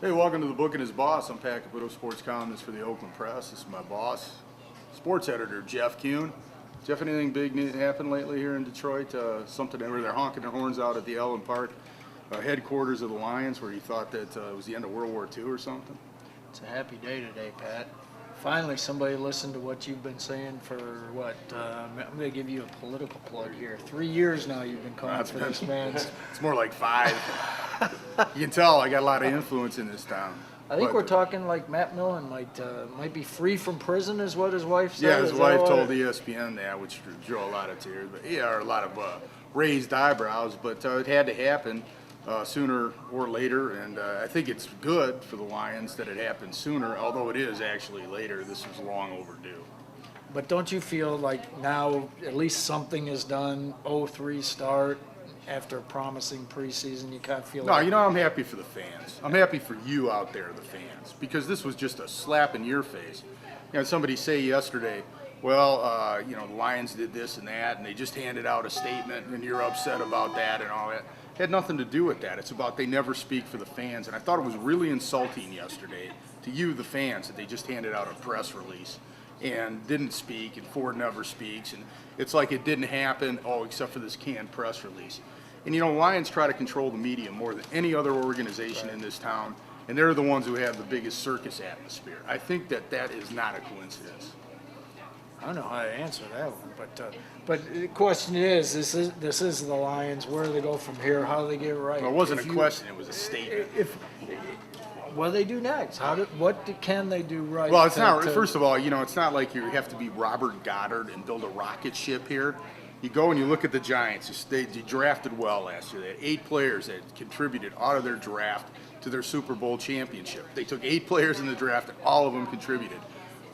Hey, welcome to the Book and His Boss. I'm Caputo, sports columnist for the Oakland Press. This is my boss, sports editor Jeff Kuehn. Jeff, anything big happened lately here in Detroit? Something where they're honking their horns out at the Ellen Park headquarters of the Lions, where you thought that it was the end of World War II or something? It's a happy day today, Pat. Finally, somebody listened to what you've been saying for what? I'm going to give you a political plug here. 3 years now you've been calling for this man's. It's more like 5. You can tell I got a lot of influence in this town. I think we're talking like Matt Millen might be free from prison, is what his wife said. Yeah, his wife told ESPN that, which drew a lot of tears, but or a lot of raised eyebrows. But it had to happen sooner or later, and I think it's good for the Lions that it happened sooner. Although it is actually later, this was long overdue. But don't you feel like now at least something is done? 0-3 start. After a promising preseason, you kind of feel No, like... you know, I'm happy for the fans. I'm happy for you out there, the fans, because this was just a slap in your face. You know, somebody say yesterday, well, you know, the Lions did this and that, and they just handed out a statement, and you're upset about that and all that. It had nothing to do with that. It's about they never speak for the fans, and I thought it was really insulting yesterday to you, the fans, that they just handed out a press release and didn't speak, and Ford never speaks, and it's like it didn't happen, except for this canned press release. And you know, Lions try to control the media more than any other organization in this town, and they're the ones who have the biggest circus atmosphere. I think that is not a coincidence. I don't know how to answer that one, but the question is, this is the Lions. Where do they go from here? How do they get it right? Well, it wasn't a question; it was a statement. What do they do next? What can they do right? Well, it's not. First of all, you know, it's not like you have to be Robert Goddard and build a rocket ship here. You go and you look at the Giants. They drafted well last year. They had 8 players that contributed out of their draft to their Super Bowl championship. They took 8 players in the draft, and all of them contributed.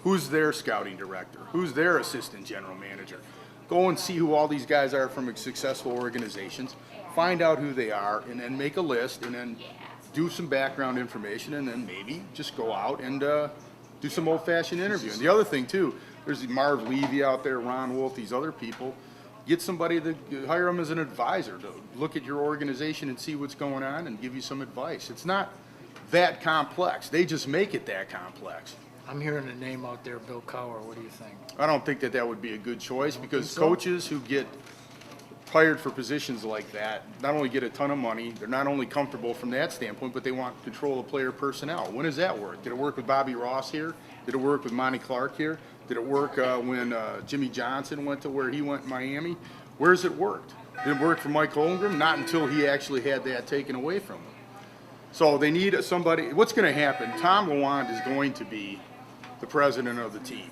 Who's their scouting director? Who's their assistant general manager? Go and see who all these guys are from successful organizations. Find out who they are, and then make a list, and then do some background information, and then maybe just go out and do some old-fashioned interview. And the other thing, too, there's Marv Levy out there, Ron Wolf, these other people. Get somebody to hire them as an advisor to look at your organization and see what's going on and give you some advice. It's not that complex. They just make it that complex. I'm hearing a name out there, Bill Cowher. What do you think? I don't think that would be a good choice, because coaches who get hired for positions like that not only get a ton of money, they're not only comfortable from that standpoint, but they want control of player personnel. When does that work? Did it work with Bobby Ross here? Did it work with Monty Clark here? Did it work when Jimmy Johnson went to where he went in Miami? Where's it worked? Did it work for Mike Holmgren? Not until he actually had that taken away from him. So they need somebody. What's going to happen? Tom Lawand is going to be the president of the team.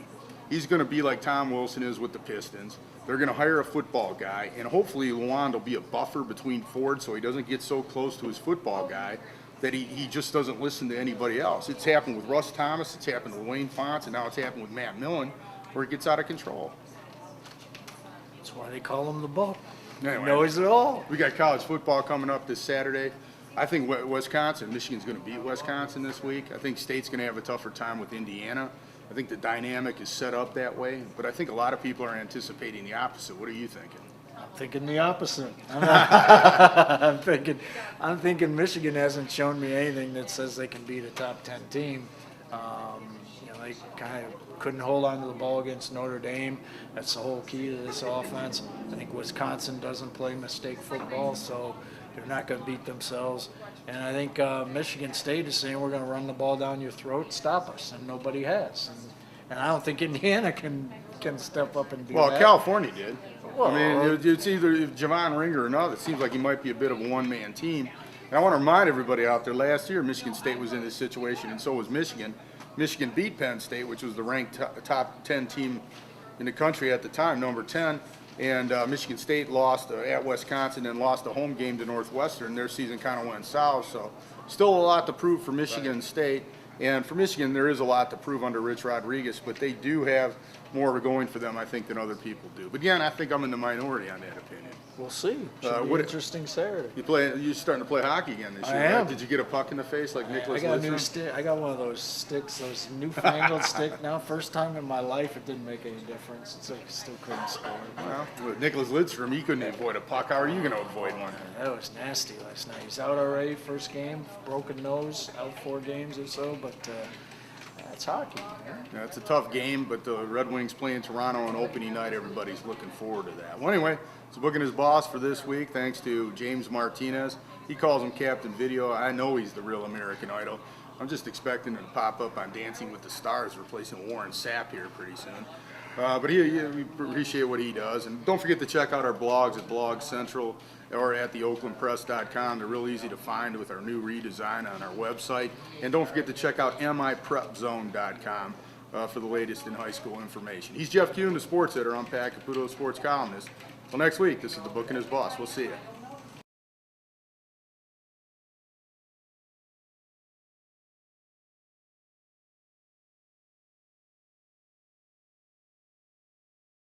He's going to be like Tom Wilson is with the Pistons. They're going to hire a football guy, and hopefully Lawand will be a buffer between Ford so he doesn't get so close to his football guy that he just doesn't listen to anybody else. It's happened with Russ Thomas, it's happened with Wayne Fonts, and now it's happened with Matt Millen, where it gets out of control. That's why they call him the Buck. Anyway, he knows it all. We got college football coming up this Saturday. I think Michigan's going to beat Wisconsin this week. I think State's going to have a tougher time with Indiana. I think the dynamic is set up that way, but I think a lot of people are anticipating the opposite. What are you thinking? I'm thinking the opposite. I'm thinking Michigan hasn't shown me anything that says they can beat a top 10 team. You know, they kind of couldn't hold on to the ball against Notre Dame. That's the whole key to this offense. I think Wisconsin doesn't play mistake football, so they're not going to beat themselves. And I think Michigan State is saying we're going to run the ball down your throat, stop us, and nobody has. And I don't think Indiana can step up and do that. Well, California did. Well, I mean, it's either Javon Ringer or not. It seems like he might be a bit of a one-man team. And I want to remind everybody out there, last year Michigan State was in this situation, and so was Michigan. Michigan beat Penn State, which was the ranked top 10 team in the country at the time, number 10. And Michigan State lost at Wisconsin and lost a home game to Northwestern. Their season kind of went south. So still a lot to prove for Michigan State. And for Michigan, there is a lot to prove under Rich Rodriguez, but they do have more going for them, I think, than other people do. But again, I think I'm in the minority on that opinion. We'll see. Should be interesting Saturday. You're starting to play hockey again this year, I am. Right? Did you get a puck in the face like Nicholas I got a Lidstrom? new stick. I got one of those sticks, those newfangled stick. Now, first time in my life, it didn't make any difference. It's like I still couldn't score. Well, with Nicholas Lidstrom, he couldn't avoid a puck. How are you going to avoid one? That was nasty last night. He's out already. First game, broken nose, out 4 games or so. But that's hockey, man. Yeah, it's a tough game, but the Red Wings play in Toronto on opening night. Everybody's looking forward to that. Well, anyway, so booking his boss for this week, thanks to James Martinez. He calls him Captain Video. I know he's the real American Idol. I'm just expecting him to pop up on Dancing with the Stars, replacing Warren Sapp here pretty soon. But we appreciate what he does. And don't forget to check out our blogs at Blog Central or at the OaklandPress.com. They're real easy to find with our new redesign on our website. And don't forget to check out MIPrepZone.com for the latest in high school information. He's Jeff Kuehn, the sports editor. I'm Pat Caputo, sports columnist. Till next week, this is the Book and His Boss. We'll see you.